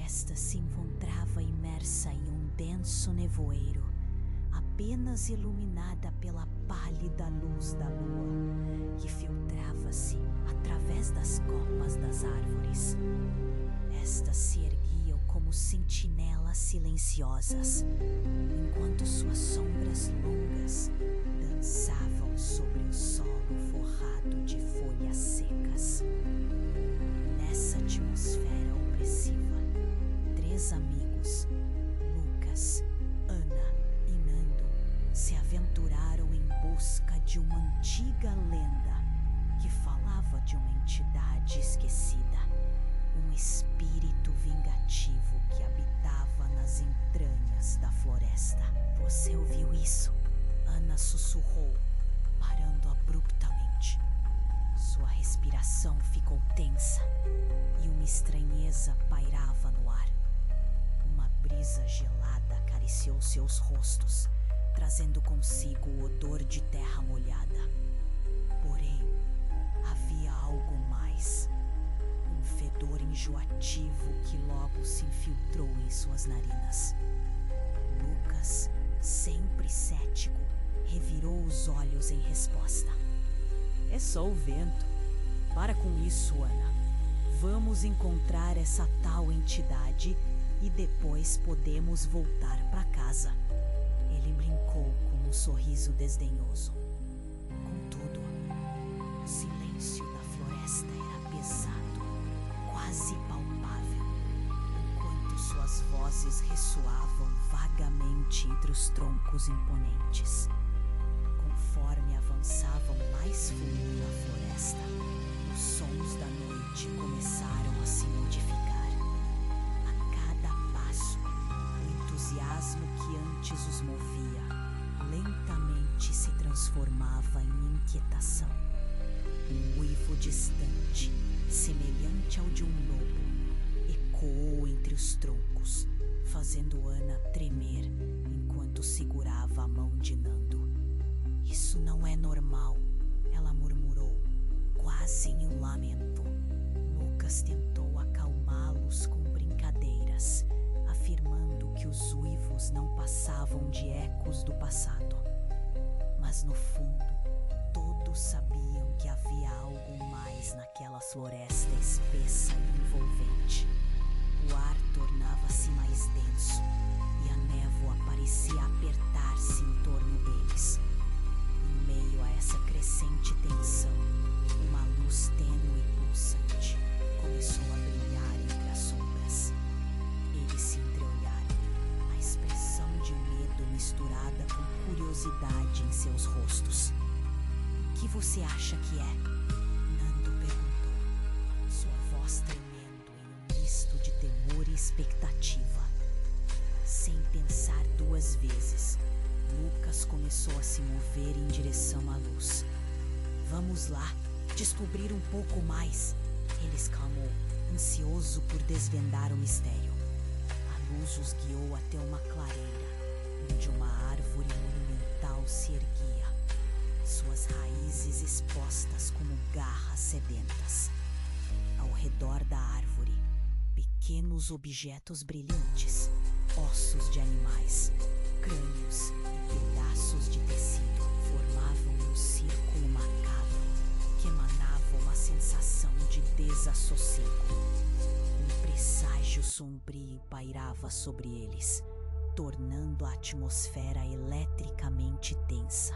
floresta se encontrava imersa em um denso nevoeiro, apenas iluminada pela pálida luz da lua, que filtrava-se através das copas das árvores. Estas se erguiam como sentinelas silenciosas, enquanto suas sombras longas dançavam sobre o solo forrado de folhas secas. Nessa atmosfera opressiva, 3 amigos, Lucas, Ana e Nando, se aventuraram em busca de uma antiga lenda que falava de uma entidade esquecida, um espírito vingativo que habitava nas entranhas da floresta. Você ouviu isso? Ana sussurrou, parando abruptamente. Sua respiração ficou tensa e uma estranheza pairava no ar. Uma brisa gelada acariciou seus rostos, trazendo consigo o odor de terra molhada. Porém, havia algo mais. Um fedor enjoativo que logo se infiltrou em suas narinas. Lucas, sempre cético, revirou os olhos em resposta. É só o vento. Para com isso, Ana. Vamos encontrar essa tal entidade e depois podemos voltar para casa. Ele brincou com um sorriso desdenhoso. Contudo, o silêncio da floresta era pesado, quase palpável, enquanto suas vozes ressoavam vagamente entre os troncos imponentes. Conforme avançavam mais fundo na floresta, os sons da noite começaram a se modificar. A cada passo, o entusiasmo que antes os movia lentamente se transformava em inquietação. Um uivo distante, semelhante ao de um lobo, ecoou entre os troncos, fazendo Ana tremer enquanto segurava a mão de Nando. Isso não é normal, ela murmurou, quase em um lamento. Lucas tentou acalmá-los com brincadeiras, afirmando que os uivos não passavam de ecos do passado. Mas no fundo, todos sabiam que havia algo mais naquela floresta espessa e envolvente. O ar tornava-se mais denso e a névoa parecia apertar-se em torno deles. Em meio a essa crescente tensão, uma luz tênue e pulsante começou a brilhar entre as sombras. Eles se entreolharam, a expressão de medo misturada com curiosidade em seus rostos. O que você acha que é? Nando perguntou, sua voz tremendo em um misto de temor e expectativa. Sem pensar 2 vezes, Lucas começou a se mover em direção à luz. Vamos lá, descobrir um pouco mais, ele exclamou, ansioso por desvendar o mistério. A luz os guiou até uma clareira, onde uma árvore monumental se erguia, suas raízes expostas como garras sedentas. Ao redor da árvore, pequenos objetos brilhantes, ossos de animais, crânios e pedaços de tecido formavam um círculo macabro que emanava uma sensação de desassossego. Um presságio sombrio pairava sobre eles, tornando a atmosfera eletricamente tensa.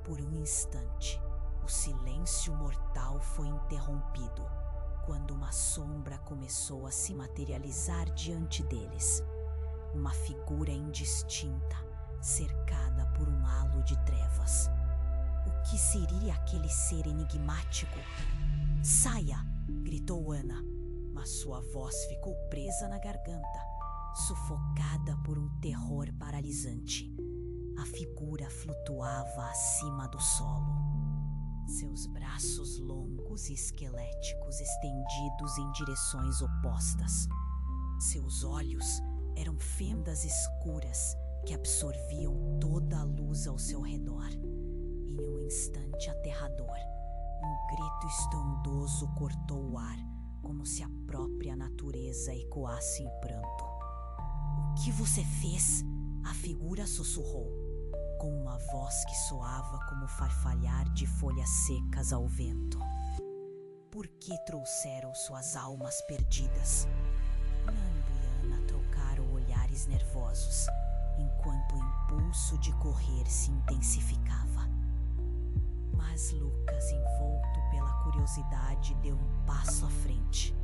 Por um instante, o silêncio mortal foi interrompido quando uma sombra começou a se materializar diante deles. Uma figura indistinta, cercada por um halo de trevas. O que seria aquele ser enigmático? Saia! Gritou Ana, mas sua voz ficou presa na garganta, sufocada por um terror paralisante. A figura flutuava acima do solo. Seus braços longos e esqueléticos estendidos em direções opostas. Seus olhos eram fendas escuras que absorviam toda a luz ao seu redor. Em um instante aterrador, um grito estrondoso cortou o ar, como se a própria natureza ecoasse em pranto. "O que você fez?" a figura sussurrou, com uma voz que soava como farfalhar de folhas secas ao vento. "Por que trouxeram suas almas perdidas?" Nando e Ana trocaram olhares nervosos, enquanto o impulso de correr se intensificava. Mas Lucas, envolto pela curiosidade, deu um passo à frente.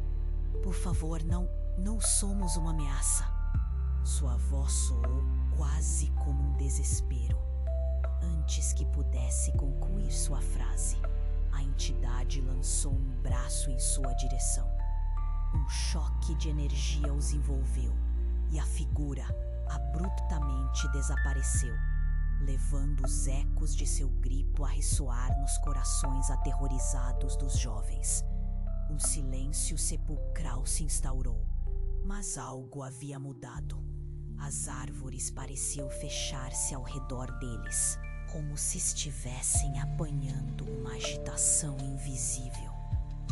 "Por favor, não somos uma ameaça." Sua voz soou quase como um desespero. Antes que pudesse concluir sua frase, a entidade lançou um braço em sua direção. Um choque de energia os envolveu e a figura abruptamente desapareceu, levando os ecos de seu grito a ressoar nos corações aterrorizados dos jovens. Um silêncio sepulcral se instaurou, mas algo havia mudado. As árvores pareciam fechar-se ao redor deles, como se estivessem apanhando uma agitação invisível,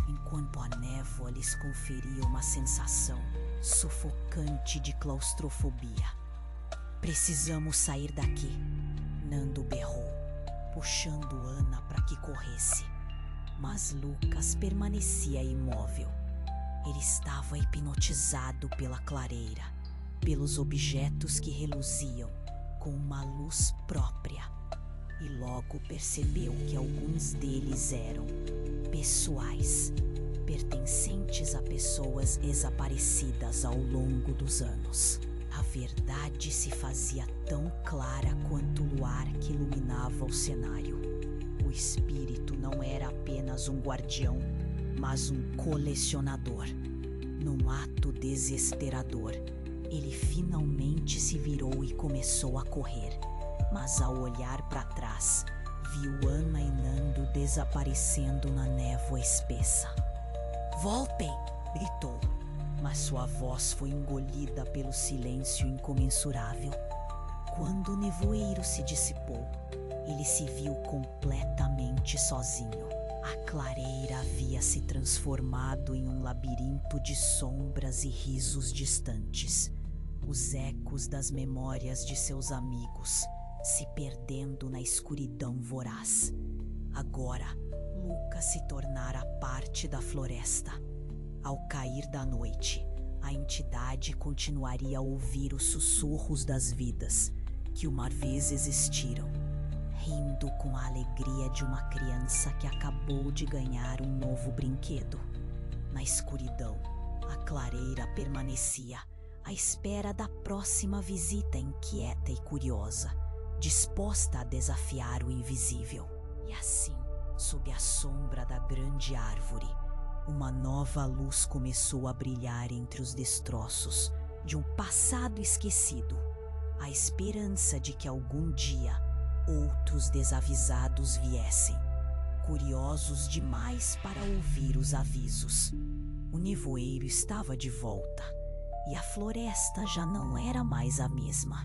enquanto a névoa lhes conferia uma sensação sufocante de claustrofobia. "Precisamos sair daqui", Nando berrou, puxando Ana para que corresse. Mas Lucas permanecia imóvel. Ele estava hipnotizado pela clareira, pelos objetos que reluziam com uma luz própria, e logo percebeu que alguns deles eram pessoais, pertencentes a pessoas desaparecidas ao longo dos anos. A verdade se fazia tão clara quanto o luar que iluminava o cenário. O espírito não era apenas um guardião, mas um colecionador. Num ato desesperador, ele finalmente se virou e começou a correr, mas ao olhar para trás, viu Ana e Nando desaparecendo na névoa espessa. "Voltem!" gritou, mas sua voz foi engolida pelo silêncio incomensurável. Quando o nevoeiro se dissipou, ele se viu completamente sozinho. A clareira havia se transformado em um labirinto de sombras e risos distantes, os ecos das memórias de seus amigos se perdendo na escuridão voraz. Agora, Lucas se tornara parte da floresta. Ao cair da noite, a entidade continuaria a ouvir os sussurros das vidas que uma vez existiram, rindo com a alegria de uma criança que acabou de ganhar um novo brinquedo. Na escuridão, a clareira permanecia, à espera da próxima visita inquieta e curiosa, disposta a desafiar o invisível. E assim, sob a sombra da grande árvore, uma nova luz começou a brilhar entre os destroços de um passado esquecido, a esperança de que algum dia outros desavisados viessem, curiosos demais para ouvir os avisos. O nevoeiro estava de volta e a floresta já não era mais a mesma.